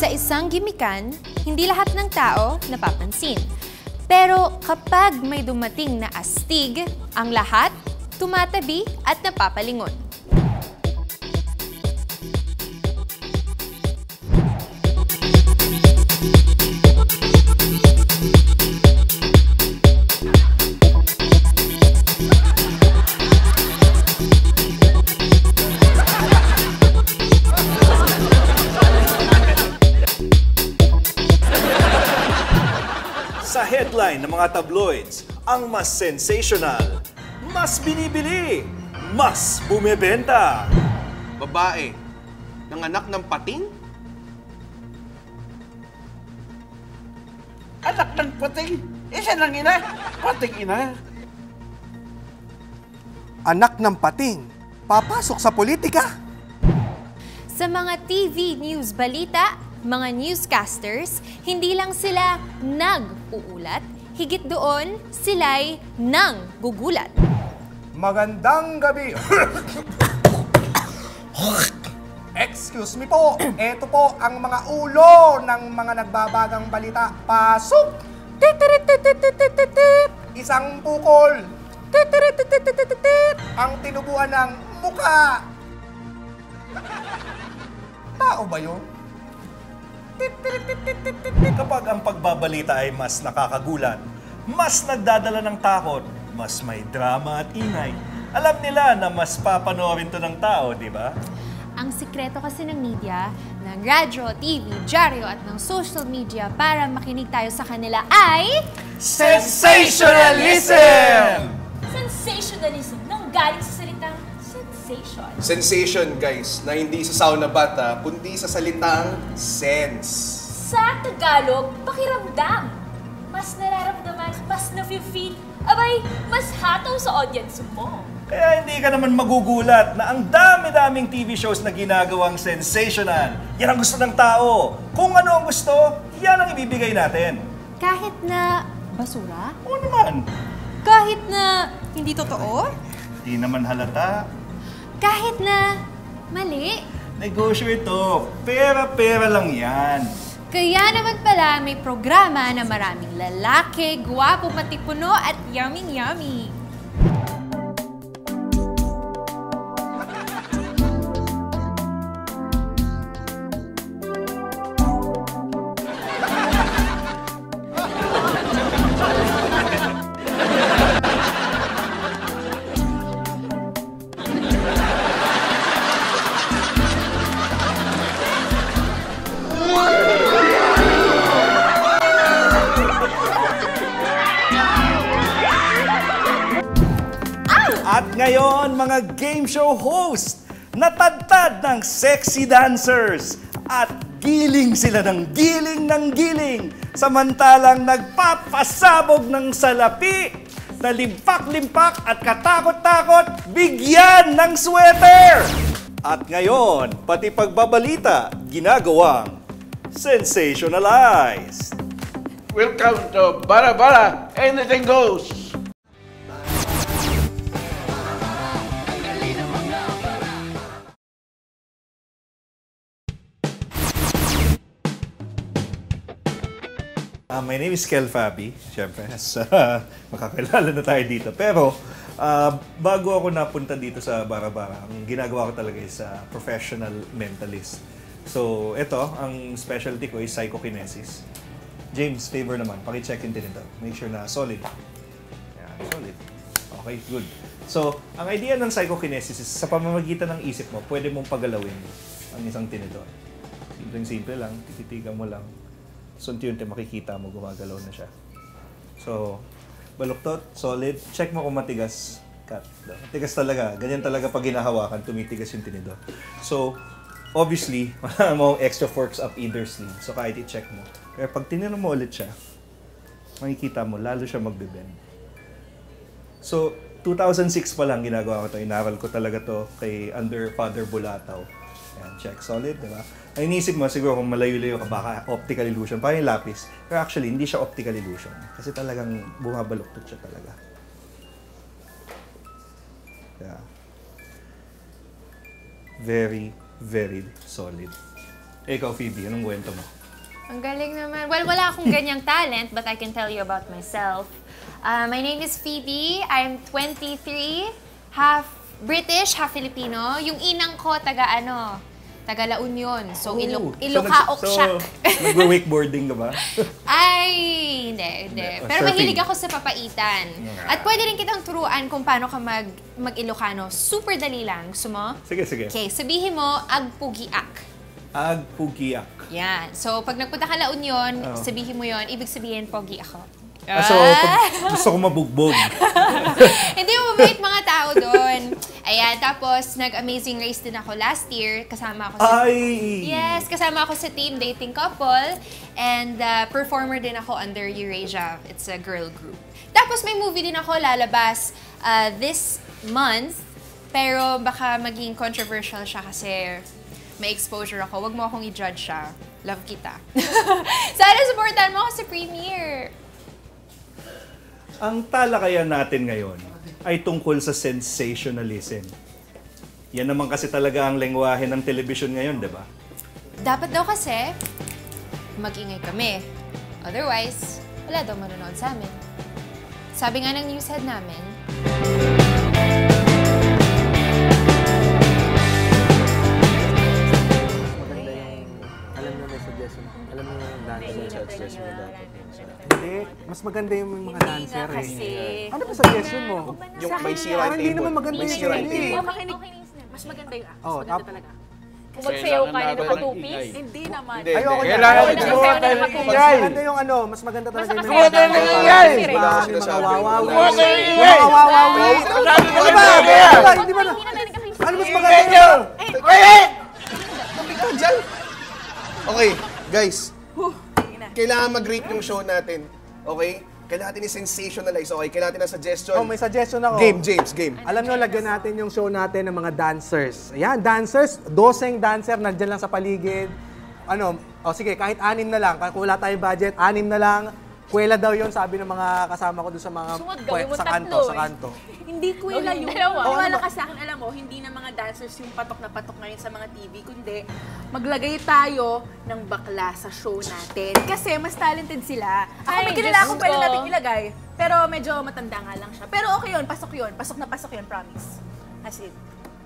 Sa isang gimikan, hindi lahat ng tao napapansin. Pero kapag may dumating na astig, ang lahat tumatabi at napapalingon. Sa headline ng mga tabloids, ang mas sensational, mas binibili, mas bumebenta. Babae, nanganak ng pating? Anak ng pating? Isa ng ina? Pating ina? Anak ng pating, papasok sa politika. Sa mga TV news balita, mga newscasters, hindi lang sila nag-uulat, higit doon sila'y nang-gugulat. Magandang gabi. Excuse me po, eto po ang mga ulo ng mga nagbabagang balita. Pasok! Isang bukol. Ang tinubuan ng mukha. Tao ba yun? Kapag ang pagbabalita ay mas nakakagulat, mas nagdadala ng takot, mas may drama at ingay, alam nila na mas papanoorin to ng tao, di ba? Ang sikreto kasi ng media, ng radyo, TV, dyaryo at ng social media para makinig tayo sa kanila ay... Sensationalism! Sensationalism nang galing sa salitang sensation. Sensation, guys, na hindi sa sauna bata, kundi sa salitang sense. Sa Tagalog, pakiramdam. Mas nararamdaman, mas na-feel, abay, mas hataw sa audience mo. Kaya hindi ka naman magugulat na ang dami-daming TV shows na ginagawang sensational. Yan ang gusto ng tao. Kung ano ang gusto, yan ang ibibigay natin. Kahit na basura? Oo naman. Kahit na hindi totoo? Hindi naman halata. Kahit na mali? Negosyo ito. Pera-pera lang yan. Kaya naman pala may programa na maraming lalaki, gwapo, matipuno at yummy-yummy. At ngayon, mga game show host, natadtad ng sexy dancers at giling sila ng giling, samantalang nagpapasabog ng salapi na limpak-limpak at katakot-takot bigyan ng sweater. At ngayon, pati pagbabalita, ginagawang sensationalized. Welcome to Bara Bara, anything goes! My name is Kel Fabi, syempre, makakilala na tayo dito. Pero, bago ako napunta dito sa Bara Bara, ang ginagawa ko talaga is professional mentalist. So, ito, ang specialty ko is psychokinesis. James, favor naman, paki-check in din ito. Make sure na solid. Yan, solid. Okay, good. So, ang idea ng psychokinesis is sa pamamagitan ng isip mo, pwede mong pagalawin ang isang tinidor. Simpleng-simple lang, tititigan mo lang. So, unti-unti makikita mo, gumagalaw na siya. So, baluktot, solid. Check mo kung matigas. Cut. Matigas talaga. Ganyan talaga pag hinahawakan, tumitigas yung tinidor. So, obviously, wala mo extra forks up either sleeve. So, kahit i-check mo. Pero pag tinino mo ulit siya, makikita mo, lalo siya magbe-bend. So, 2006 pa lang ginagawa ko ito. Inaral ko talaga to kay under Father Bulataw. Ayan, check. Solid, di ba? Ang inisip mo, siguro kung malayo-layo ka, baka optical illusion. Parang yung lapis. Pero actually, hindi siya optical illusion. Kasi talagang bumabaluktot siya talaga. Yeah. Very, very solid. Ikaw, Phoebe, anong kwento mo? Ang galing naman. Well, wala akong ganyang talent, but I can tell you about myself. My name is Phoebe. I'm 23, half British, half Filipino. Yung inang ko, taga La Union. So, Ilocaok siya. Nag-wakeboarding ka ba? Ay, hindi. Pero mahilig ako sa papaitan. At pwede rin kitang turuan kung paano ka mag-Ilocano. Super dali lang. Gusto mo? Sige. Okay, sabihin mo, agpugiak. Agpugiak. Yan. So, pag nagpunta ka La Union, sabihin mo yon, ibig sabihin, pogi ako. So, pag gusto ko mabugbog. Hindi, mabait mga tao doon. Ayan, tapos nag-Amazing Race din ako last year. Kasama ako sa team Dating Couple. And performer din ako under Eurasia. It's a girl group. Tapos may movie din ako lalabas this month. Pero baka maging controversial siya kasi may exposure ako. Wag mo akong i-judge siya. Love kita. Sana supportan mo ako sa premiere. Ang talakayan natin ngayon ay tungkol sa sensationalism. Yan naman kasi talaga ang lengwahe ng television ngayon, di ba? Dapat daw kasi mag-ingay kami. Otherwise, wala daw manonood sa amin. Sabi nga ng newshead namin, Hindi, mas maganda yung mga dancer eh. Ano ba suggestion mo? Yung may sira Hindi naman maganda yung sira hindi. Mas maganda yung Oh, maganda talaga. Kung magsayaw ka na nakatupis, hindi naman. Ayoko na. Kailangan Ayoko na. gumawa tayo ng Mas ingay. maganda yung mas maganda talaga yung Gumawa tayo ng ingay. mga wawawi. Gumawa tayo ng ingay. Mga wawawi. Ano ba? Hindi ba na? Ano mas maganda Medyo. Wait! Ikaw dyan! Okay, guys. Kailangan mag-rate yung show natin. Okay? Kailangan natin i-sensationalize. Okay? Kailangan natin ng suggestion. Oh, may suggestion ako. Game. Alam nyo, lagyan natin yung show natin ng mga dancers. Ayan, dancers. 12 dancer, nandyan lang sa paligid. Sige, kahit 6 na lang. Kung wala tayong budget, 6 na lang. Kuwela daw yun, sabi ng mga kasama ko doon sa mga sa kanto. Hindi kuwela yun. Wala ka sa akin, alam mo, hindi na mga dancers yung patok na patok ngayon sa mga TV, kundi maglagay tayo ng bakla sa show natin. Kasi mas talented sila. Ako may kilala akong pwede natin ilagay, pero medyo matanda nga lang siya. Pero okay yun, pasok yun. Pasok na pasok yun, promise. As in.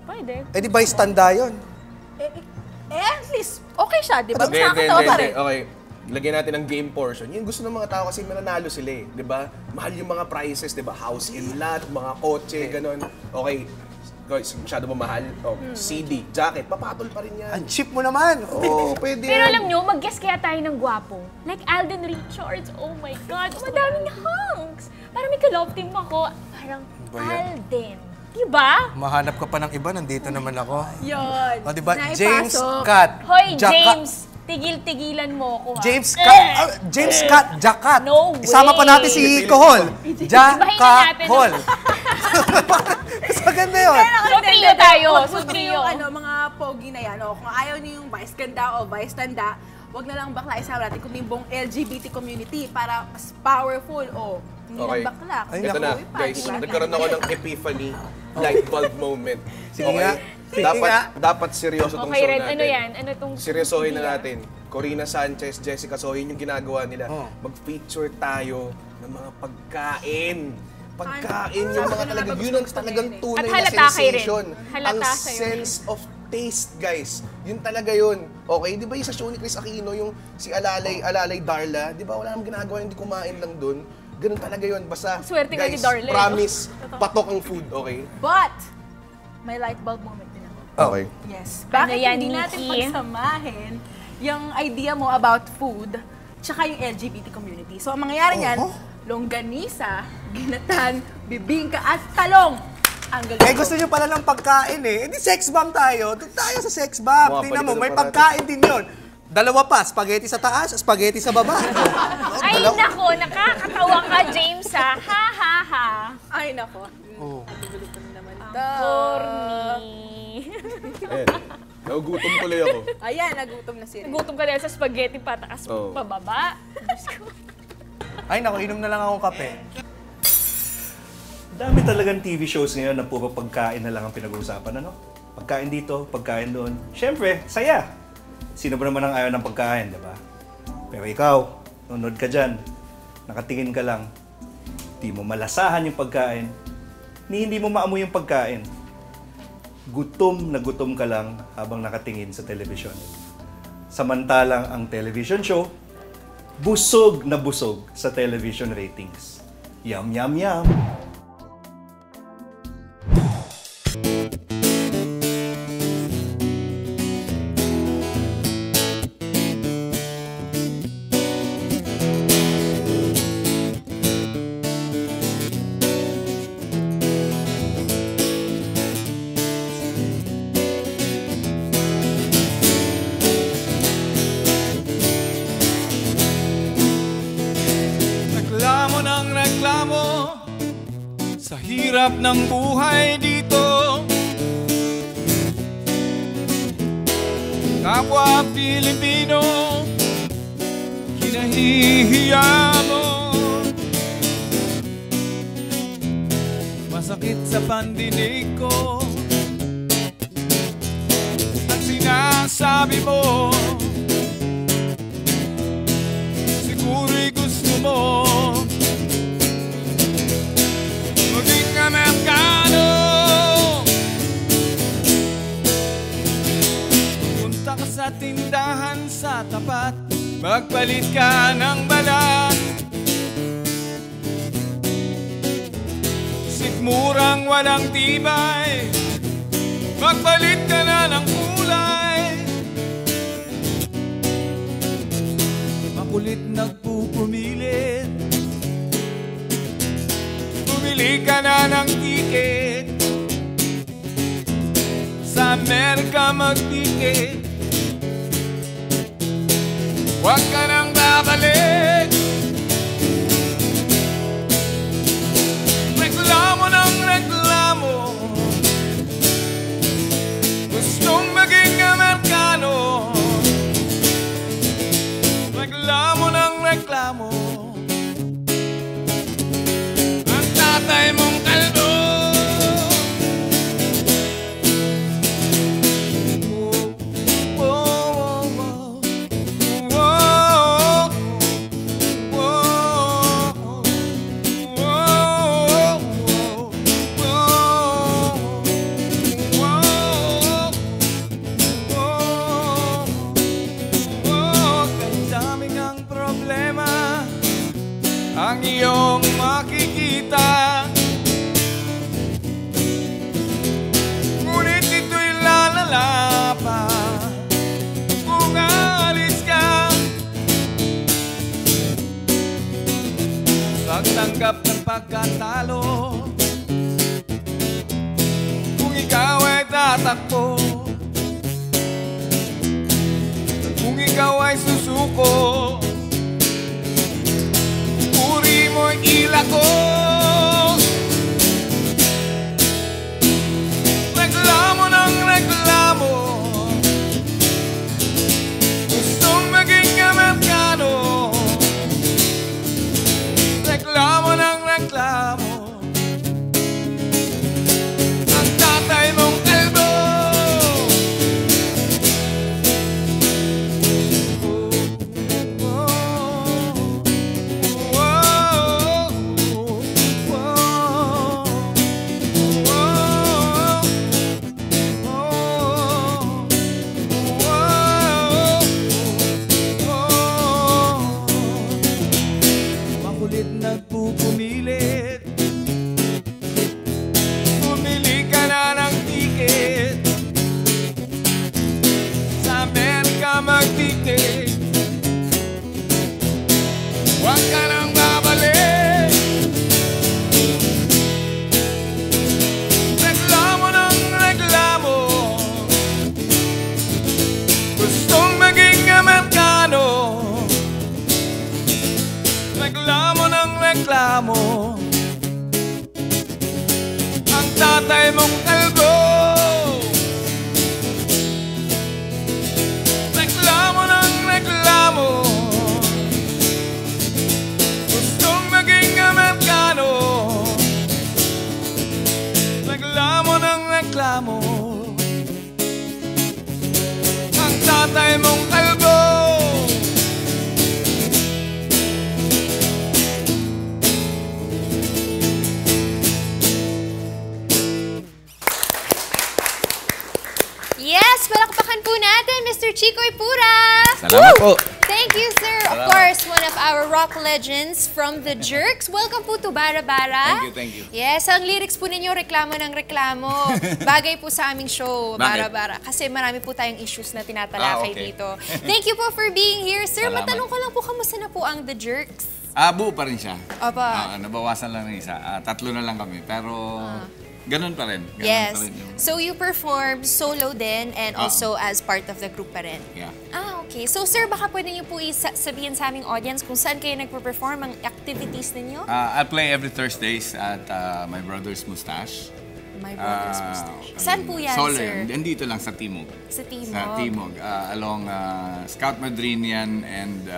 Pwede. Eh di ba istanda yun? At least, okay siya, di ba? Mas Hindi. nakakatawa pa rin. Okay. Lagyan natin ng game portion. Yung gusto ng mga tao kasi mananalo sila eh. Di ba? Mahal yung mga prizes, di ba? House in lot, mga kotse, ganon. Okay. Guys, masyado ba mahal? CD, jacket, papatol pa rin yan. Ang cheap mo naman. Oo, pwede Pero yan. alam nyo, mag-guess kaya tayo ng gwapo. Like Alden Richards. Oh my God, madaming hunks. Parang may ka-love team ako. Parang Alden. Diba? Mahanap ka pa ng iba, nandito naman ako. Yun. O diba? Naipasok. James Scott. Hoy, Jaka- James! Tigil-tigilan mo ako, ha? James Scott, Jakat. No Isama pa way. natin si Kohol. Ibahin na natin. Jakahol. Mas maganda yun. So, trio tayo. Huwag So, mo trio. yung mga pogi na yan. Kung ayaw niyo yung vice ganda o vice tanda, wag na lang bakla isama natin, kundi yung buong LGBT community para mas powerful. Hindi lang bakla. Ito na, guys. Nagkaroon ako ng epiphany, light bulb moment. Sige nga. Dapat seryoso tong Okay, show Red, natin. ano yan? Ano tong... Seryosohin na natin. Corina Sanchez, Jessica Sohin, yung ginagawa nila. Oh. Mag-feature tayo ng mga pagkain. Pagkain, yung mga talaga, yun ang talagang tunay At na halata kay Red. sensation. Halata Ang sa'yo. sense of taste, guys. Yun talaga yun. Okay, di ba yung sa show ni Chris Aquino, yung si Alalay Darla, di ba wala namang ginagawa, hindi kumain lang dun. Ganun talaga yun. Basta, Swerte nga ni guys, Darla, eh, no? promise, patok ang food, okay? But, may light bulb moment din ako. Okay. Yes. Bakit yan, hindi natin Nikki? pagsamahin yung idea mo about food tsaka yung LGBT community? So, ang mangyayari niyan, longganisa, ginatan, bibingka, at talong. Ang galing. Gusto nyo pala ng pagkain eh. Hindi sex bomb tayo. Doon tayo sa sex bomb. Mga Tingnan mo, palitan may pa pagkain din yun. Dalawa pa, spaghetti sa taas, spaghetti sa baba. Ay, nako, nakakatawa ka, James, ha? Ha, ha, ha. Ay, nako. Nagugulo pa naman ito. Corny. Nagugutom tuloy ako. Ayan, nagutom na si Ren. Gutom ka dahil sa spaghetti pataas pababa. Ay nako, inom na lang akong kape. Dami talagang TV shows ngayon na puro pagkain na lang ang pinag-uusapan, ano? Pagkain dito, pagkain doon. Siyempre, saya. Sino ba naman ang ayaw ng pagkain, di ba? Pero ikaw, nunod ka dyan, nakatingin ka lang, di mo malasahan yung pagkain, ni hindi mo maamoy yung pagkain. Gutom na gutom ka lang habang nakatingin sa telebisyon. Samantalang ang television show, busog na busog sa television ratings. Yum, yum, yum! Sa hirap ng buhay dito, kapwa Pilipino, kinahihiya mo. Masakit sa pandinig ko at sinasabi mo, siguro'y gusto mo maging Amerikano. Punta ka sa tindahan sa tapat, magpalit ka ng balat. Sikmurang walang tibay, magpalit ka na ng kulay. Makulit nagpupumilit, bumili ka na ng tiket, sa Amerika mag-tiket. Huwag ka nang babalik, reklamo ng reklamo, gustong maging Amerikano. Reklamo ng reklamo, tatay mong kalbo. Daming ang problema ang iyong makikita, ngunit ito'y lalala pa kung aalis ka. Pagtanggap ng pagkatalo, kung ikaw ay tatakbo, kung ikaw ay susuko, puri mo'y ilako. Reklamo ng reklamo, gustong maging Amerikano. Reklamo ng reklamo, ang tatay mong kalbo. Makulit nagpupumilit, bumili ka na ng tiket, sa Amerika mag-tiket. Huwag ka nang babalik, reklamo ng reklamo, gustong maging Amerikano. Reklamo ng reklamo, ang tatay mong kalbo. Reklamo ng reklamo, gustong maging Amerikano. Reklamo ng reklamo, ang tatay mong kalbo. Chicoy Pura! Salamat po. Thank you, sir. Of course, one of our rock legends from the Jerks. Welcome po to Bara Bara. Thank you. Yes, ang lyrics po ninyo, reklamo ng reklamo. Bagay po sa aming show, Bara Bara. Kasi marami po tayong issues na tinatalakay dito. Thank you po for being here, sir. Salamat. Matanong ko lang po, kamusta na po ang the Jerks? Buo pa rin siya. Opa. Nabawasan lang ng isa. 3 na lang kami. Pero ganun pa rin. Yes. So you perform solo din and also as part of the group pa rin? Yeah. Okay. So sir, baka pwede niyo po sabihin sa aming audience kung saan kayo nagpo-perform, ang activities ninyo? I'll play every Thursdays at My Brother's Mustache. My Brother's Mustache. Saan po yan, solo sir? Yan. Dito lang sa Timog. Sa Timog? Sa Timog. Along Scout Madrinian and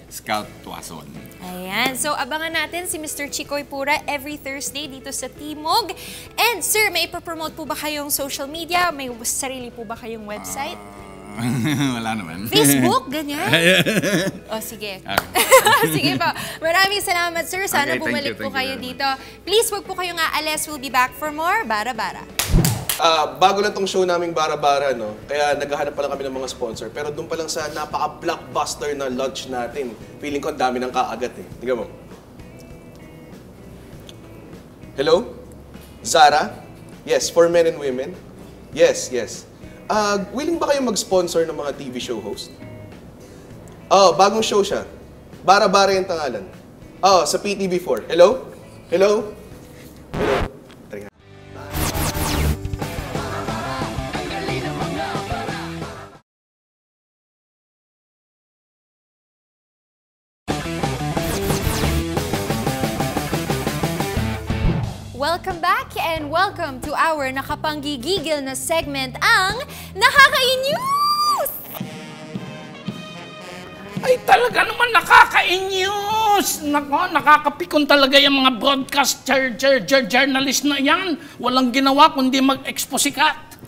Scout Tuason. Ayan. So, abangan natin si Mr. Chicoy Pura every Thursday dito sa Timog. And, sir, may ipopromote po ba kayong social media? May sarili po ba kayong website? Wala naman. Facebook? Ganyan? O, sige. Sige po. Maraming salamat, sir. Sana bumalik po kayo dito. Please, wag po kayong aalis. We'll be back for more Bara Bara. Bago lang tong show naming Bara-Bara, no? Kaya naghahanap pa lang kami ng mga sponsor. Pero doon pa lang sa napaka-blockbuster na launch natin, feeling ko ang dami ng kaagat eh. Tingnan mo. Hello? Zara? Yes, for men and women? Yes. Willing ba kayo mag-sponsor ng mga TV show host? Bagong show siya. Bara-Bara yung tangalan. Sa PTV4. Hello? Welcome back and welcome to our nakapanggigigil na segment, ang Nakaka-News! Ay, talaga naman nakaka-news! Nako, nakakapikon talaga yung mga broadcaster, journalist na yan. Walang ginawa kundi mag-exposikat.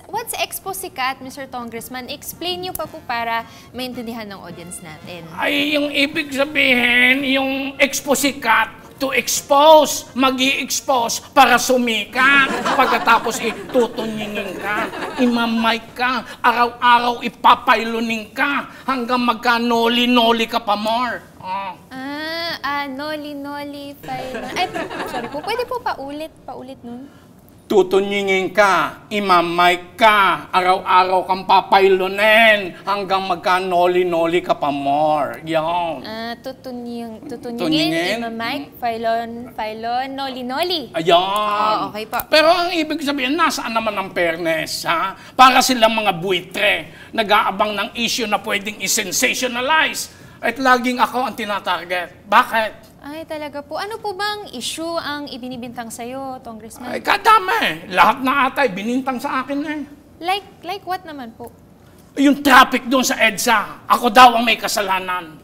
What's exposikat, Mr. Congressman? Explain niyo pa po para maintindihan ng audience natin. Ay, yung ibig sabihin, yung exposikat, to expose, mag-i-expose para sumikat. Pagkatapos itutunyingin ka, imamike ka, araw-araw ipapailunin ka, hanggang magka-noli-noli ka pa more. Noli-noli, ay, sorry po, pwede po paulit nun? Tutunyingin ka, imamike ka, araw-araw kang papailunin, hanggang magka-noli-noli ka pa more. Yan. Tutunyingin, imamike, pailon, noli-noli. Ayan. Okay po. Pero ang ibig sabihin, nasaan naman ang fairness, ha? Para silang mga buitre, nag-aabang ng issue na pwedeng i-sensationalize. At laging ako ang tinatarget. Bakit? Ay, talaga po. Ano po bang issue ang ibinibintang sa'yo, Congressman? Ay, kadami. Lahat na atay, binintang sa akin eh. Like what naman po? Yung traffic doon sa EDSA. Ako daw ang may kasalanan.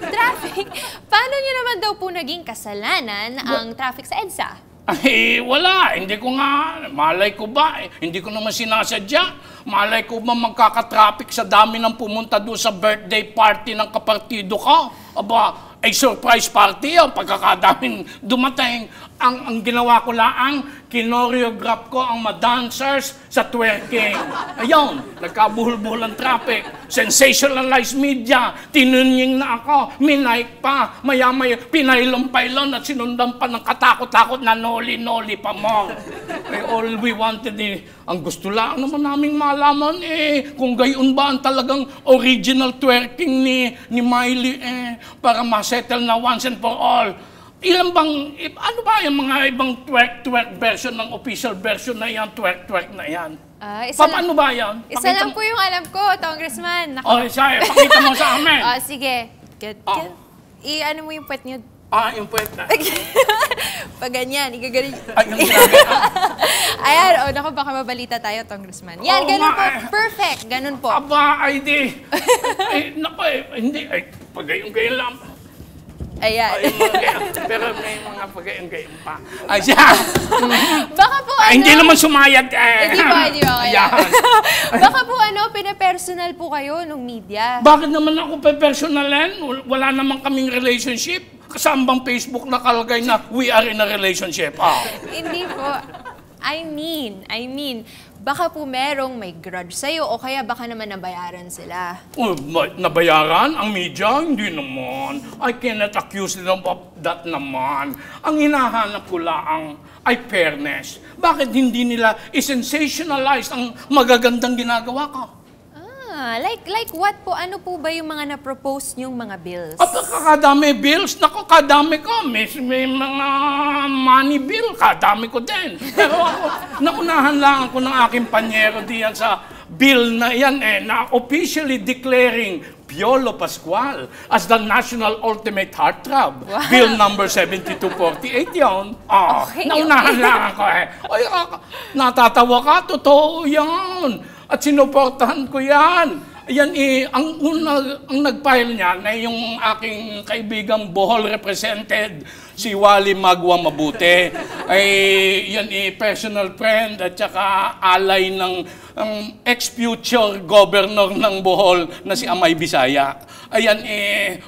Traffic? Paano niyo naman daw po naging kasalanan ang traffic sa EDSA? Ay, wala. Hindi ko nga, malay ko ba? Hindi ko naman sinasadya. Malay ko ba magkaka-traffic sa dami ng pumunta doon sa birthday party ng kapartido ko? Aba, ay surprise party yan. Pagkakadaming dumating, ang ginawa ko lang, kinoreograph ko ang mga dancers sa twerking. Ayun, nagkabuhol-buhol ang traffic. Sensationalized media. Tinunying na ako. Minike pa. Maya-maya, pinailon-pailon at sinundan pa ng katakot-takot na noli-noli pa mo. Ay, all we wanted ang gusto lang naman naming malaman kung gayon ba ang talagang original twerking ni Miley para masettle na once and for all. Ilan bang, ano ba yung mga ibang twerk version ng official version na yan, twerk na yan? Paano ba yan? Isa lang po yung alam ko, Congressman. Siya, pakita mo sa amin. Sige. I-ano mo yung puwet niyo. Yung puwet na. Pag ganyan, igagaling. Yung grabe. Ayan, naku, baka mabalita tayo, Congressman. Yan, ganun po. Perfect, ganun po. Aba, ay di. Naku, hindi. Pag-gayon lang. Ayan. Pero may mga pag-gayon pa. Ay, siya. Baka po hindi naman sumayad Hindi po kaya. Baka po pinapersonal po kayo nung media. Bakit naman ako pe-personalin? Wala naman kaming relationship. Saan bang Facebook nakalagay na we are in a relationship? Hindi po. I mean, baka po merong may grudge sa'yo o kaya baka naman nabayaran sila. Nabayaran ang media? Hindi naman. I cannot accuse them of that naman. Ang hinahanap ko lang ay fairness. Bakit hindi nila i-sensationalize ang magagandang ginagawa ko? Like what po? Ano po ba yung mga na-propose niyong mga bills? Kadami bills? Naku, kadami ko. May mga money bill, kadami ko din. Pero ako, naunahan lang ako ng aking panyero diyan sa bill na yan na officially declaring Piolo Pascual as the National Ultimate Heartthrob. Wow. Bill number 7248 yun. Naunahan lang ako natatawa ka, totoo yan. At sinuportahan ko yan. Yan ang nag-file niya na yung aking kaibigang Bohol represented, si Wally Magwa Mabuti. Yan personal friend at saka alay ng ex-future governor ng Bohol na si Amay Bisaya. Ayan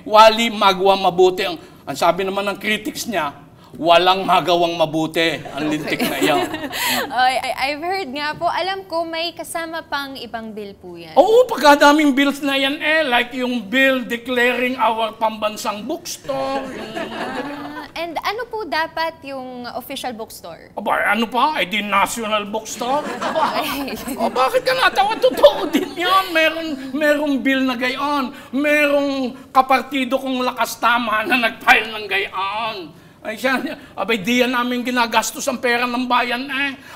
Wally Magwa Mabuti. Ang sabi naman ng critics niya, walang magawang mabuti. Ang lintik na iyan. I've heard nga po, alam ko may kasama pang ibang bill po yan. Oo, pagkadaming bills na yan like yung bill declaring our pambansang bookstore. And ano po dapat yung official bookstore? Ano pa? Di national bookstore? Bakit ka natawa? Totoo din yan. Merong bill na gayon. Merong kapartido kong Lakas Tama na nag-file ng gayon. Diyan namin ginagastos ang pera ng bayan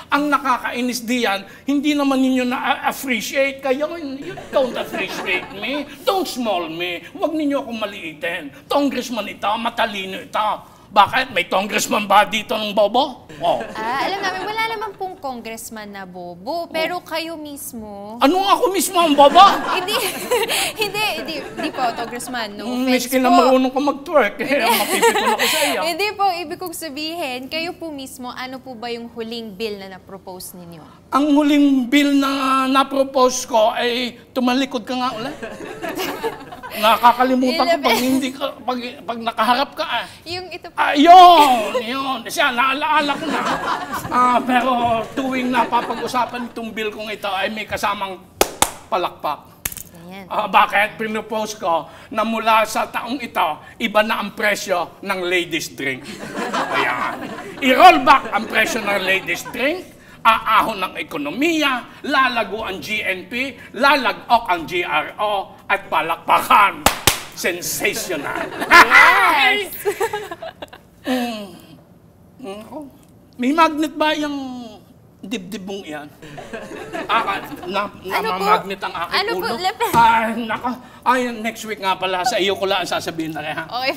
Ang nakakainis diyan, hindi naman ninyo na-appreciate. Kayo, you don't appreciate me. Don't small me. Huwag ninyo akong maliitin. Congressman ito, matalino ito. Bakit? May congressman ba dito ng bobo? Alam namin, wala naman pong congressman na bobo. Pero kayo mismo... Ano ako mismo ang bobo? Hindi po, congressman. No offense Miskin na marunong ka mag-twerk. Mapipikon ako sa iyo. Hindi po, ibig kong sabihin, kayo po mismo, ano po ba yung huling bill na na-propose ninyo? Ang huling bill na na-propose ko ay tumalikod ka nga ulit. Nakakalimutan ko pag nakaharap ka Yung ito po. Yun. Siya, naalaala ko na. Pero tuwing napapag-usapan itong bill kong ito ay may kasamang palakpak. Bakit? Pinopose ko na mula sa taong ito, iba na ang presyo ng ladies drink. Ayan. I-roll back ang presyo ng ladies drink, aahon ng ekonomiya, lalago ang GNP, lalagok ang GRO, at palakpakan. Sensational. Yes! May magnet ba yung dibdib mong yan? Namamagnet ang aking ulo? Next week nga pala, sa iyo ko lang sasabihin na rin. Okay.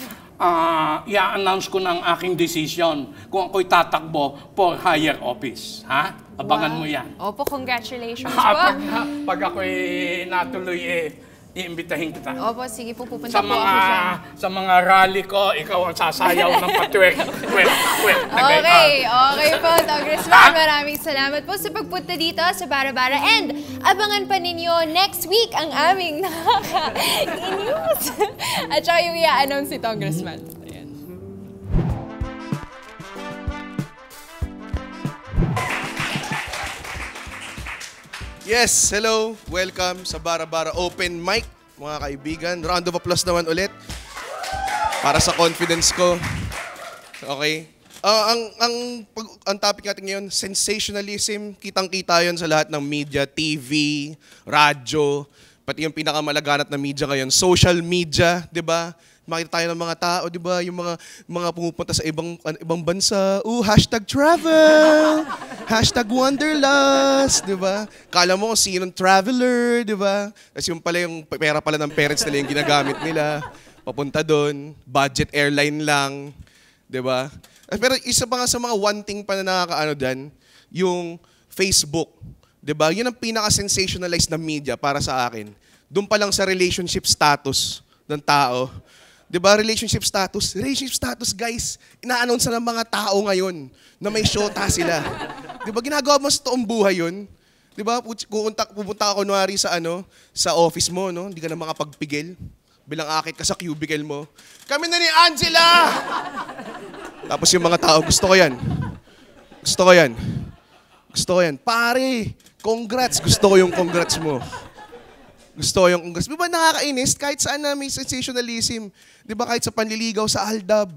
I-announce ko ng aking decision kung ako'y tatakbo for higher office. Abangan mo yan. Opo, congratulations po. Pag ako'y natuloy, iimbitahin kita. Opo, sige po, pupunta po ako dyan. Sa mga rally ko, ikaw ang sasayaw ng patwek. Okay po, Congressman. Maraming salamat po sa pagpunta dito sa Bara-Bara. And abangan pa ninyo next week ang aming nakaka-news. At saka yung i-announce si Congressman. Yes, hello. Welcome sa Bara-Bara Open Mic, mga kaibigan. Round of applause naman ulit para sa confidence ko. Okay. Ang topic natin ngayon, sensationalism. Kitang-kita yon sa lahat ng media, TV, radyo, pati yung pinakamalaganap na media ngayon, social media, 'di ba? Makita tayo ng mga tao, 'di ba? Yung mga pumupunta sa ibang bansa, #travel, #wanderlust, 'di ba? Kala mo kung sinong traveler, 'di ba? Kasi yung pala yung pera pala ng parents nila yung ginagamit nila. Papunta doon, budget airline lang, 'di ba? Pero isa pa nga sa mga one thing pa na nakakaano diyan, yung Facebook, 'di ba? Yun ang pinaka-sensationalized na media para sa akin. Doon pa lang sa relationship status ng tao. 'Di ba, relationship status? Relationship status, guys, ina-announce na ng mga tao ngayon na may shota sila. 'Di ba, ginagawa mo sa toong buhay 'yun? 'Di ba, pupunta ka kunwari sa sa office mo, no? Hindi ka na makapagpigil. Bilang akit ka sa cubicle mo. Kami na ni Angela! Tapos yung mga tao, gusto ko yan. Gusto ko yan. Gusto ko yan. Pare, congrats. Gusto ko yung congrats mo. Gusto ko yung congrats. Di ba nakakainis? Kahit saan na may sensationalism. Di ba kahit sa panliligaw sa Aldab.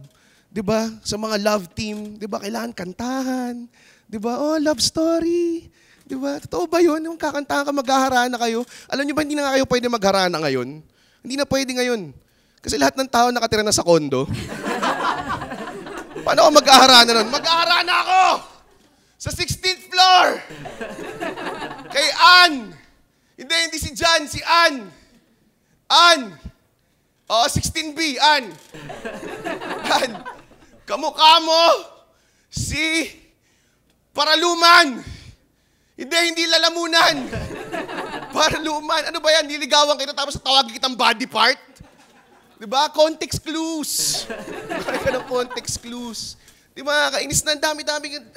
Di ba? Sa mga love team. Di ba kailangan kantahan. Di ba? Oh, love story. Di ba? Totoo ba yun? Yung kakantahan ka, maghaharana kayo. Alam niyo ba, hindi na nga kayo pwede magharana ngayon? Hindi na pwede ngayon. Kasi lahat ng tao nakatira na sa kondo. Paano ako maghaharana nun? Maghaharana ako! Sa 16th floor! Kay Ann! Hindi si John, si Ann! Ann! Oo, 16B, Ann! Ann! Kamukha mo si Paraluman! Hindi lalamunan! Paraluman! Ano ba yan? Niligawan kita tapos tawagin kitang body part? Diba? Context clues! Parang ka ng context clues. Diba? Kainis na ang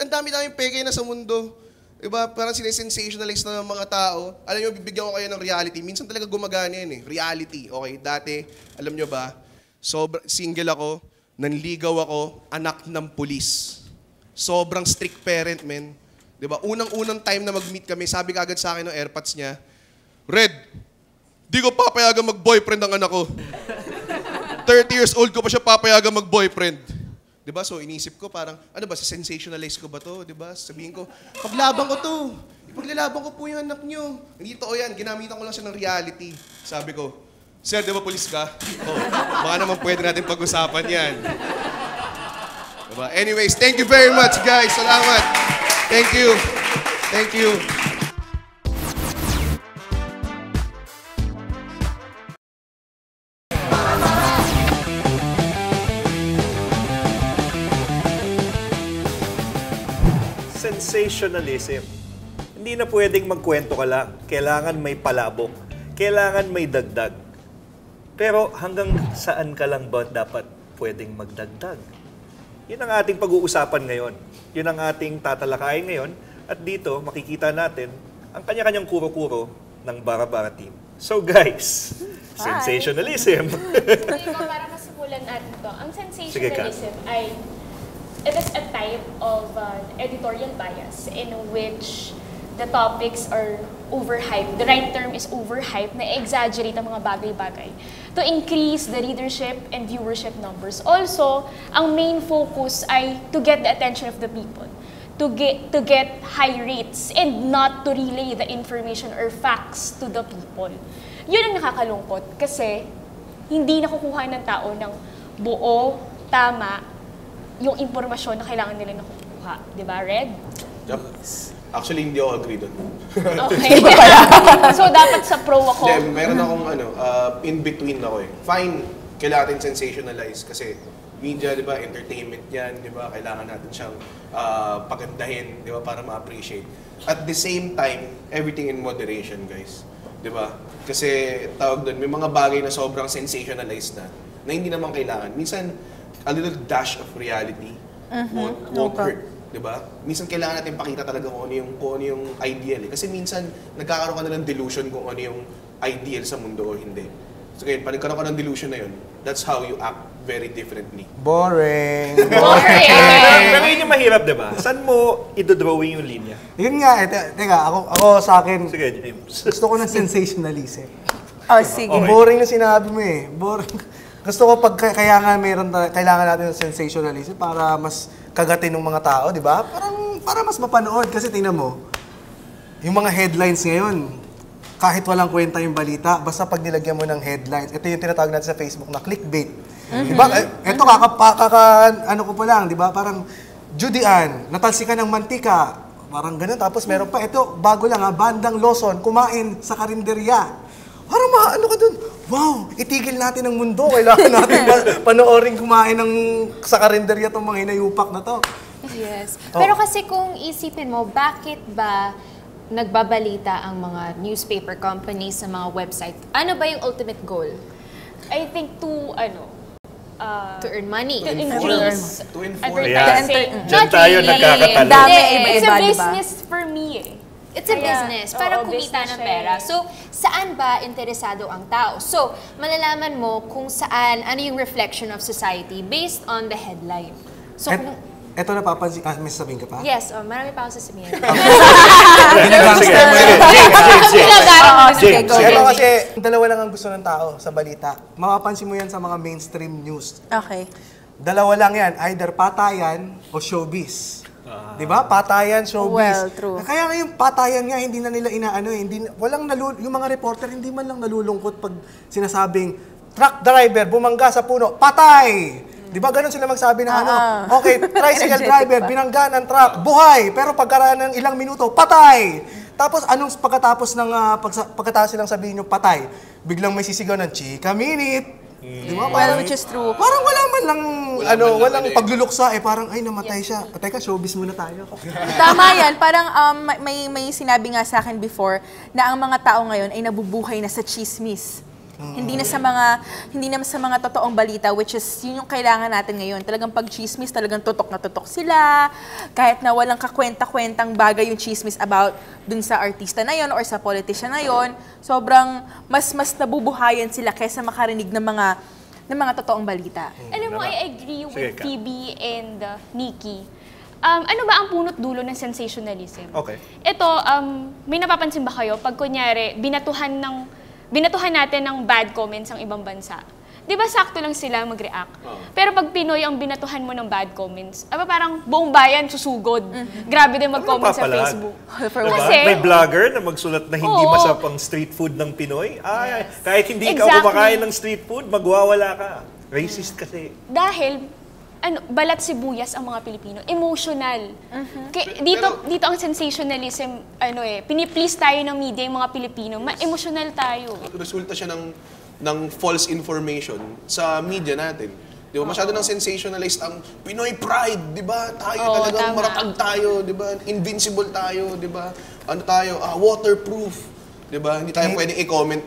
dami-daming peke na sa mundo. Diba? Parang sinisensationalize na ng mga tao. Alam nyo, bibigyan ko kayo ng reality. Minsan talaga gumagana yan eh. Reality. Okay, dati, alam nyo ba, single ako, nanligaw ako, anak ng pulis. Sobrang strict parent, men. Diba? Unang-unang time na mag-meet kami, sabi kagad sa akin ng airpods niya, Red, di ko papayagan mag-boyfriend ang anak ko. 30 years old ko pa siya papayagan mag-boyfriend. Diba? So inisip ko parang, ano ba, sensationalize ko ba to? Diba? Sabihin ko, paglaban ko to. Ipaglalaban ko po yung anak nyo. Hindi totoo yan. Ginamitan ko lang siya ng reality. Sabi ko, Sir, di ba pulis ka? Oh, baka naman pwede natin pag-usapan yan. Diba? Anyways, thank you very much, guys. Salamat. Thank you. Thank you. Sensationalism. Hindi na pwedeng magkwento ka lang. Kailangan may palabok. Kailangan may dagdag. Pero hanggang saan ka lang ba dapat pwedeng magdagdag? Yun ang ating pag-uusapan ngayon. Yun ang ating tatalakayin ngayon. At dito, makikita natin ang kanya-kanyang kuro-kuro ng Bara-Bara team. So guys, sensationalism. Para masimulan natin to, ang sensationalism ay it is a type of editorial bias in which the topics are overhyped. The right term is overhyped, na exaggerate ang mga bagay-bagay to increase the readership and viewership numbers. Also, ang main focus ay to get the attention of the people, to get high rates and not to relay the information or facts to the people. Yun ang nakakalungkot kasi hindi nakukuha ng tao ng buo, tama, yung impormasyon na kailangan nila nakukuha. Di ba, Red? Yep. Actually, hindi ako agree doon. Okay. So, dapat sa pro ako. Hindi, meron akong in-between ako eh. Fine, kailangan natin sensationalize kasi media, di ba, entertainment yan, di ba, kailangan natin siyang pagandahin, di ba, para ma-appreciate. At the same time, everything in moderation, guys. Di ba? Kasi, tawag doon, may mga bagay na sobrang sensationalized na hindi naman kailangan. Minsan, a little dash of reality won't hurt, 'di ba? Minsan kailangan natin pakita talaga kung ano yung ideal eh. Kasi minsan nagkakaroon ka na ng delusion kung ano yung ideal sa mundo o hindi. So ngayon, pag nagkaroon ka ng delusion na yun, that's how you act very differently. Boring. Pero yun yung mahirap, 'di ba? Saan mo i-drawing yung linya? Yun nga, teka, ako sa akin, Sige, James. gusto ko ng sensationalism. Oh, sige. Okay. Boring na sinabi mo eh. Boring. Gusto ko kaya nga kailangan natin ng sensationalism para mas kagatin ng mga tao, di ba? Para mas mapanood. Kasi tingnan mo, yung mga headlines ngayon, kahit walang kwenta yung balita, basta pag nilagyan mo ng headlines, ito yung tinatawag natin sa Facebook na clickbait. Di ba? Ito, ano ko pa lang, di ba? Parang, Judy Ann, natalsikan ng mantika. Parang ganun. Tapos meron pa, ito, bago lang Bandang Lawson, kumain sa karinderya. Parang ano ka dun? Wow, itigil natin ang mundo. Kailangan natin panoorin kumain sa karinderya itong mga hinayupak na to. Yes. Pero kasi kung isipin mo, bakit ba nagbabalita ang mga newspaper companies sa mga website? Ano ba yung ultimate goal? I think to earn money. To increase To inform. advertising. Diyan tayo nagkakatalo. Dami, It's a iba-iba, di ba? business for me eh. It's a business, para oo, kumita business ng pera. siya eh. So, saan ba interesado ang tao? So, malalaman mo kung saan, ano yung reflection of society based on the headline. So, Eto napapansin, may sasabihin ka pa? Yes, marami pa ako sasabihin. Ito kasi, dalawa lang ang gusto ng tao sa balita. Mapapansin mo yan sa mga mainstream news. Okay. Dalawa lang yan, either patayan o showbiz. Di ba? Patayan, showbiz. Well, true. Kaya nga yung patayan nga, hindi na nila inaano yung mga reporter hindi man lang nalulungkot pag sinasabing, truck driver, bumangga sa puno, patay! Di ba ganun sila magsabi ng okay, tricycle driver, binangga ng truck, buhay! Pero pagkaraan ng ilang minuto, patay! Tapos anong pagkatapos silang sabihin yung patay, biglang may sisigaw ng chika minute. Di ba? Well, which is true. Parang wala man lang, walang pagluluksa parang, ay, namatay siya. Teka, showbiz muna tayo. Tama yan. Parang may sinabi nga sa akin before na ang mga tao ngayon ay nabubuhay na sa chismis. Hindi na sa mga totoong balita, which is yun yung kailangan natin ngayon. Talagang pag chismis, talagang tutok na tutok sila. Kahit na walang kakwenta-kwentang bagay yung chismis about dun sa artista na yon or sa politician na yon, sobrang mas nabubuhayan sila kaysa makarinig ng mga totoong balita. Alam mo, I agree with Phoebe and Nikki. Ano ba ang punot dulo ng sensationalism? Okay. Ito, may napapansin ba kayo pag kunyari binatuhan natin ng bad comments ang ibang bansa? Di ba sakto lang sila mag-react? Pero pag Pinoy ang binatuhan mo ng bad comments, parang buong bayan susugod. Grabe din mag-comment sa Facebook. Diba? May vlogger na magsulat na hindi masarap ang street food ng Pinoy. Kahit hindi ka kumakain ng street food, magwawala ka. Racist kasi. Dahil balat sibuyas ang mga Pilipino. Emotional. Dito ang sensationalism, piniplease tayo ng media yung mga Pilipino. Emotional tayo. Resulta siya ng false information sa media natin. Di ba? Masyado nang sensationalized ang Pinoy pride, di ba? Tayo talagang maratag tayo, di ba? Invincible tayo, di ba? Waterproof. Diba? Hindi tayo pwedeng i-comment,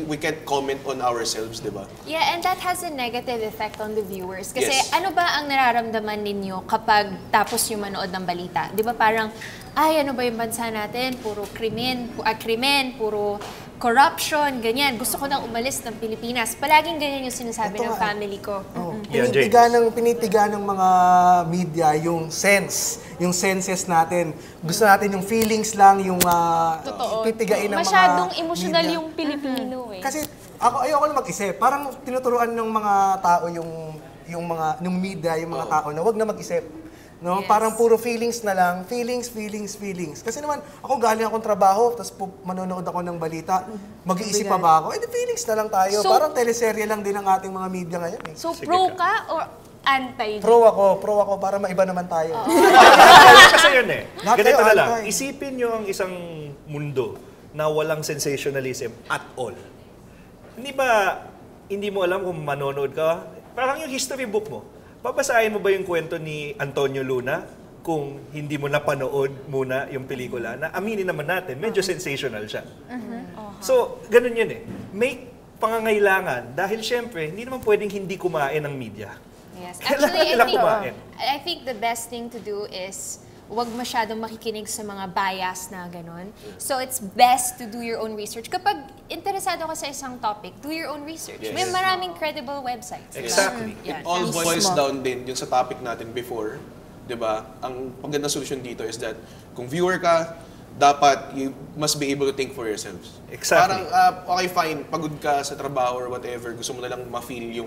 we can't comment on ourselves, diba? Yeah, and that has a negative effect on the viewers. Kasi ano ba ang nararamdaman ninyo kapag tapos yung manood ng balita? Di ba parang, ano ba yung bansa natin? Puro krimen, puro corruption, ganyan. Gusto ko nang umalis ng Pilipinas. Palaging ganyan yung sinasabi ng family ko. Pinitiga ng mga media yung senses natin. Gusto natin yung feelings lang, yung pitigain ng mga masyadong emotional media. yung Pilipino Kasi ayoko na mag-isip. Parang tinuturuan ng mga tao yung media, yung mga tao na wag na mag-isip. No? Yes. Parang puro feelings na lang. Feelings. Kasi naman, ako galing akong trabaho, tapos manonood ako ng balita, mag-iisip pa ba ako? Feelings na lang tayo. Parang teleserye lang din ang ating mga media ngayon. So, pro ka or anti? Pro ako para maiba naman tayo. Kasi yun ganito na lang. Isipin nyo ang isang mundo na walang sensationalism at all. Hindi mo alam kung manonood ka? Parang yung history book mo. Babasahin mo ba yung kwento ni Antonio Luna kung hindi mo napanood muna yung pelikula na aminin naman natin, medyo sensational siya. So, ganun yun May pangangailangan dahil syempre, hindi naman pwedeng hindi kumain ng media. Yes. Actually, I think the best thing to do is huwag masyadong makikinig sa mga bias na gano'n. So, it's best to do your own research. Kapag interesado ka sa isang topic, do your own research. May maraming credible websites. Exactly. It all boils down din yung sa topic natin before. Diba? Ang magandang solution dito is that kung viewer ka, dapat you must be able to think for yourselves. Exactly. Parang, okay, fine, pagod ka sa trabaho or whatever, gusto mo na lang ma-feel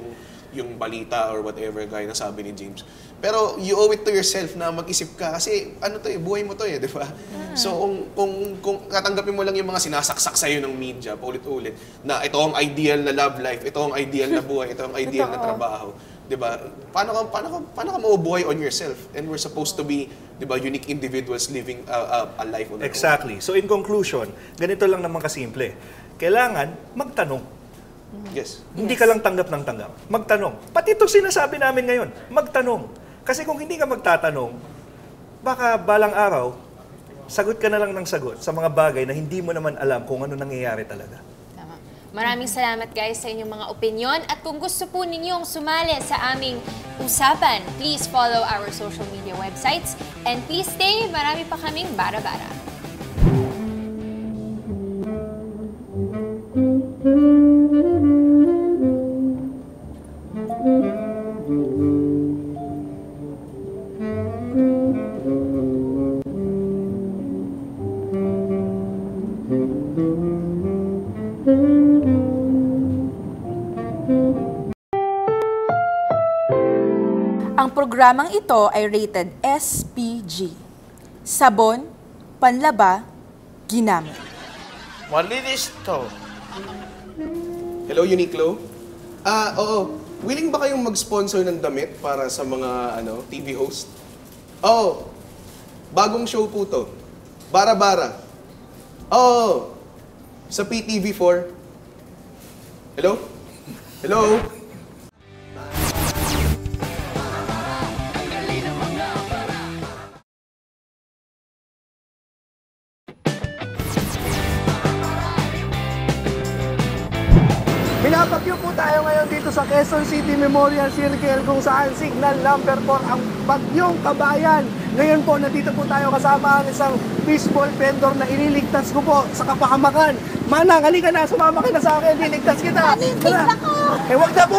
yung balita or whatever, gaya na sabi ni James. Pero you owe it to yourself na mag-isip ka kasi buhay mo to di ba? So kung tatanggapin mo lang yung mga sinasaksak sa'yo ng media paulit-ulit na ito ang ideal na love life, ito ang ideal na buhay, ito ang ideal na trabaho, di ba? Paano ka mabubuhay on yourself? And we're supposed to be, di ba, unique individuals living a life on our own. Exactly. So in conclusion, ganito lang naman kasimple. Kailangan magtanong. Yes. Hindi ka lang tanggap ng tanggap. Magtanong. Pati ito sinasabi namin ngayon. Magtanong. Kasi kung hindi ka magtatanong, baka balang araw, sagot ka na lang ng sagot sa mga bagay na hindi mo naman alam kung ano nangyayari talaga. Tama. Maraming salamat guys sa inyong mga opinion. At kung gusto po ninyong sumali sa aming usapan, please follow our social media websites. And please stay, marami pa kaming bara-bara. Ang programang ito ay rated SPG. Sabon, panlaba, ginamit. Malinis to. Hello, Uniqlo? Oo. Willing ba kayong mag-sponsor ng damit para sa mga TV host? Oo. Bagong show po to. Bara-bara. Oo. Sa PTV4. Hello? Hello? Binabagyo po tayo ngayon dito sa Quezon City Memorial Circle kung saan signal number 4 ang Bagyong Kabayan. Ngayon po, nandito po tayo kasama ang isang fishball vendor na ililigtas ko po sa kapahamakan. Manang, halika na, sumama ka na sa akin, liligtas kita. Liligtas ako! Wag na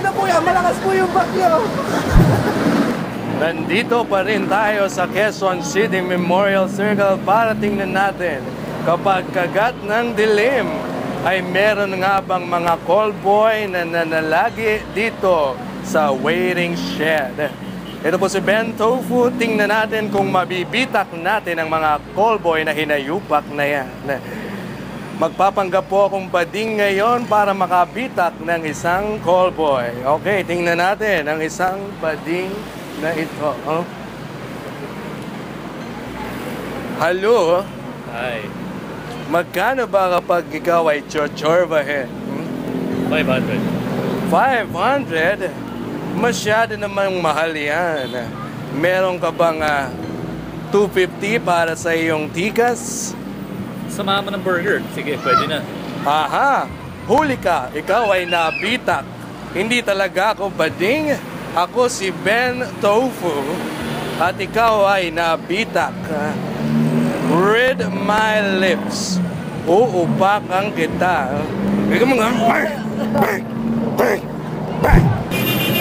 po yan, malakas po yung bagyo. Nandito pa rin tayo sa Quezon City Memorial Circle para tingnan natin kapag kagat ng dilim ay meron nga bang mga callboy na nanalagi dito sa waiting shed. Ito po si Ben Tofu. Tingnan natin kung mabibitak natin ang mga callboy na hinayupak na yan. Magpapanggap po akong bading ngayon para makabitak ng isang callboy. Okay, tingnan natin ang isang bading na ito. Oh. Hello? Hi. Magkano ba kapag ikaw ay chorbahin? 500. 500? Masyado namang mahal yan. Meron ka bang 250 para sa iyong tikas? Samahan mo ng burger. Sige, pwede na. Aha! Huli ka! Ikaw ay nabitak. Hindi talaga ako bading. Ako si Ben Tofu. At ikaw ay nabitak. Read my lips. Uupakan kita.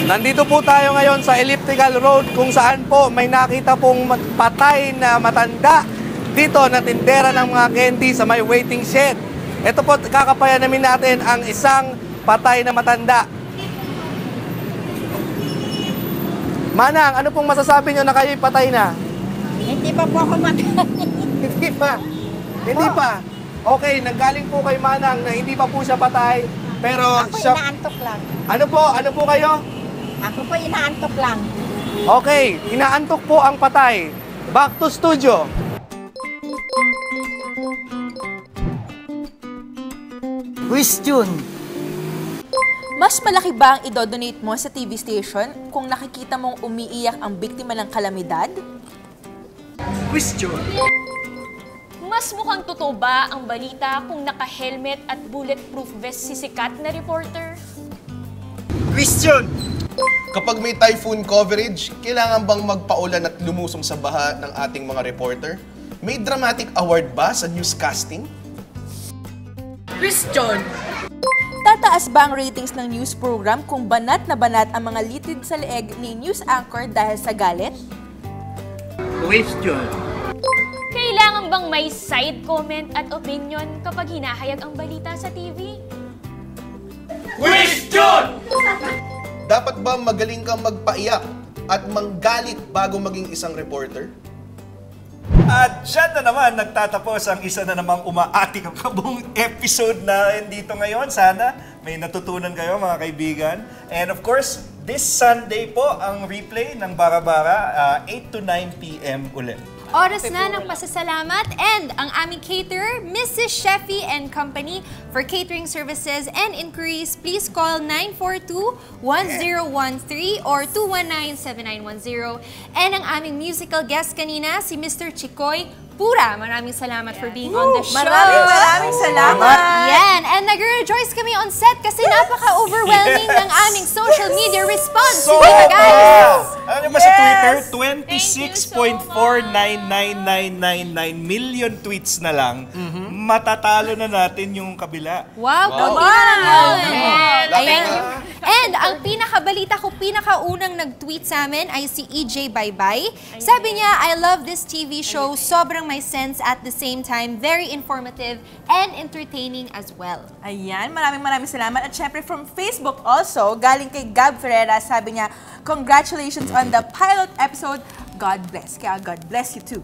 Nandito po tayo ngayon sa Elliptical Road kung saan po may nakita pong patay na matanda dito na tindera ng mga candy sa may waiting shed. Ito po, kakapayan namin natin ang isang patay na matanda. Manang, ano pong masasabi nyo na kayo'y patay na? Hindi pa po ako matay. Hindi pa. Hindi pa. Okay, nanggaling po kay Manang na hindi pa po siya patay. Pero Ako siya... inaantok lang. Ano po? Ano po kayo? Ako po inaantok lang. Okay, inaantok po ang patay. Back to studio. Question. Mas malaki ba ang idodonate mo sa TV station kung nakikita mong umiiyak ang biktima ng kalamidad? Question. Mas mukhang totoo ba ang balita kung naka-helmet at bulletproof vest si sikat na reporter? Question! Kapag may typhoon coverage, kailangan bang magpaulan at lumusong sa baha ng ating mga reporter? May dramatic award ba sa newscasting? Question. Tataas ba ang ratings ng news program kung banat na banat ang mga litid sa leeg ni news anchor dahil sa galit? Question. Kailangan bang may side comment at opinion kapag hinahayag ang balita sa TV? Question! Dapat ba magaling kang magpaiyak at manggalit bago maging isang reporter? At dyan na naman nagtatapos ang isa na namang umaating ang kabuong episode na dito ngayon. Sana may natutunan kayo mga kaibigan. And of course, this Sunday po ang replay ng Bara-Bara, 8 to 9 p.m. ulit. Oras na ng pasasalamat and ang aming caterer, Mrs. Sheffy and Company. For catering services and inquiries, please call 942-1013 or 219-7910. And ang aming musical guest kanina, si Mr. Chikoy Pura. Maraming salamat for being on the show. Maraming salamat. Yan. And nag-rejoice kami on set kasi napaka-overwhelming ng aming social media response. So, Sige na, guys! Ano nyo ba sa Twitter? 26.49999 million tweets na lang. Matatalo na natin yung kabila. Wow, wow. Ayan. And ang pinakabalita ko, pinakaunang nag-tweet sa amin ay si EJ Baybay. Sabi niya, I love this TV show. Sobrang may sense at the same time. Very informative and entertaining as well. Ayan, maraming salamat. At syempre from Facebook also, galing kay Gab Ferreira, sabi niya, congratulations on the pilot episode. God bless. Kaya God bless you too.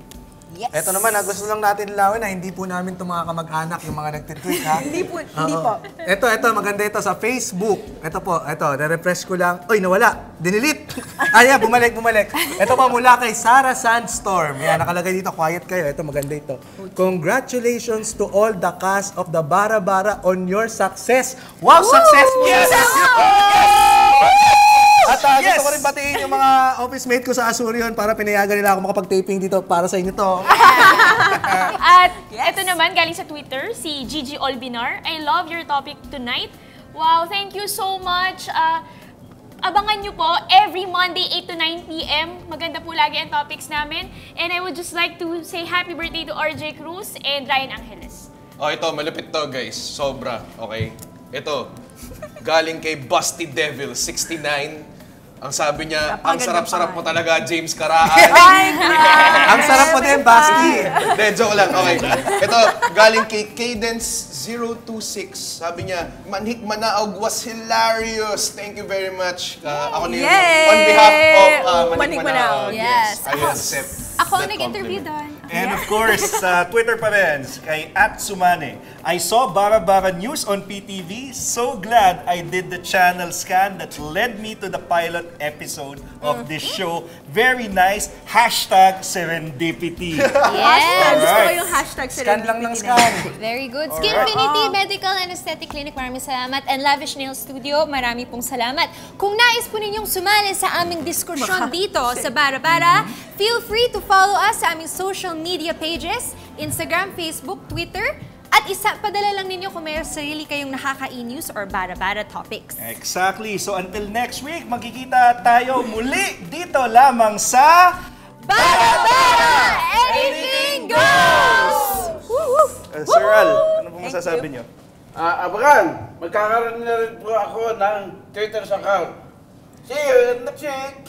Yes. Ito naman, gusto lang natin lawin na hindi po namin itong mga kamag-anak yung mga nagtitweet, ha? Hindi po. Ito, maganda ito sa Facebook. Ito po, na-refresh ko lang. Uy, nawala. Dinilit. Ayan, bumalik. Ito po mula kay Sarah Sandstorm. Yan, nakalagay dito, quiet kayo. Ito, maganda ito. Congratulations to all the cast of the Bara Bara on your success. Wow, successful! Yes! At gusto ko rin batiin yung mga office mate ko sa Asurion para pinayagan nila ako makapag-taping dito para sa inyo to. At ito naman, galing sa Twitter, si Gigi Olbinar. I love your topic tonight. Wow, thank you so much. Abangan nyo po every Monday, 8 to 9 p.m. Maganda po lagi ang topics namin. And I would just like to say happy birthday to RJ Cruz and Ryan Angeles. Oh, ito, malupit to guys. Sobra, okay? Ito, galing kay Busty Devil, 69. Ang sabi niya, ang sarap-sarap mo talaga, James Caraan. Ang sarap mo din, Basti. Hindi, joke lang. Okay. Ito, galing kay Cadence026. Sabi niya, Manhik Manaog was hilarious. Thank you very much. Ako na on behalf of Manhik Manaog. Yes. I will accept Ako that nag-interview compliment. doon. And of course, sa Twitter pa rin, kay @sumane. I saw Bara Bara News on PTV. So glad I did the channel scan that led me to the pilot episode of this show. Very nice. #serendipity. Yes. Gusto ko yung hashtag Scan lang ng scan. Very good. Skinfinity Medical and Aesthetic Clinic, maraming salamat. And Lavish Nail Studio, marami pong salamat. Kung nais po ninyong sumali sa aming diskusyon dito sa Bara Bara, feel free to follow us sa aming social media pages, Instagram, Facebook, Twitter, at padala lang ninyo kung may sarili kayong nakaka-e-news or bara-bara topics. Exactly. So until next week, magkikita tayo muli dito lamang sa Bara Bara! Anything goes! Sir Al, ano po masasabi niyo? Abangan, magkakaroon na rin po ako ng Twitter account. See you next week!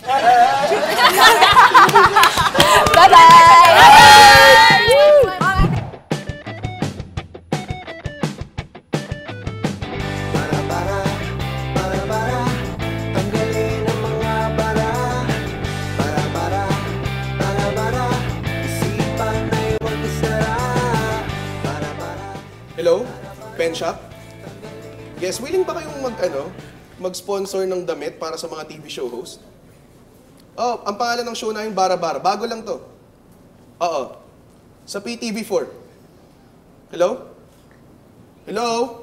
Bye-bye! Hello? Pen shop? Yes, willing ba kayong mag-sponsor ng damit para sa mga TV show host? Oh, ang pangalan ng show namin, Bara Bara. Bago lang to. Oo. Sa PTV4. Hello? Hello?